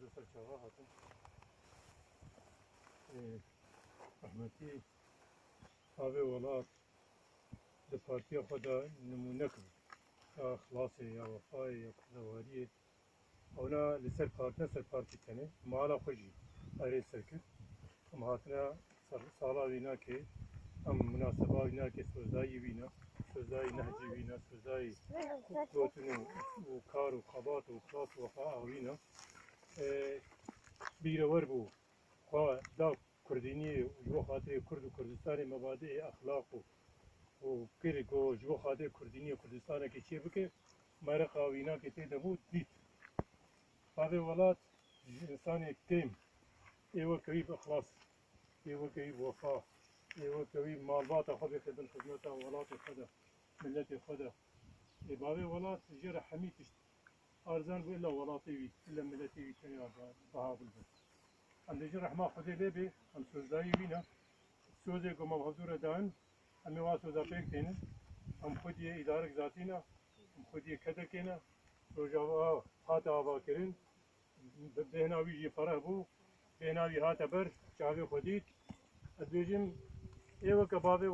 هذا سر شغا هاتن رحمتي هذا ولات دفاتية خدا نمونك خلاصي يا وفاي يا كذواري اونا لسر بارتنا سر بارتي تاني مالا خوشي اري سركت ام هاتنا سالا وينا كي ام مناسبة وينا كي سوزاي وينا سوزاي نهجي وينا سوزاي قوتنو وكار وقبات وخلاص وفاء وينا بيرور بو خوا دا كرديني وجو خاطر كرد وكردستان مبادئ اخلاق وكيركو جو خاطر كرديني وكردستان كي شي بك مرقه وينا كي تدبو ديت هذا ولات انسان تيم ايوه كيف اخلاص ايوه كيف وفاء ايوه كيف مالبات خذ خدمه خدمته ولات خدا ملت خدا هذا ولات جرى حميتش ارزان الا ولاتي الا ملتي كان بها بالبس عند جرح ما خذي لبي ام سوزاي وينا سوزي كما حضور دان ام واسوزا بيكتين ام خدي اداره ذاتينا ام خدي كدكينا روجا هاتا باكرين بهناوي جي فرح بو بهناوي هاتا بر شاوي خديت ادوجم ايوه كبابي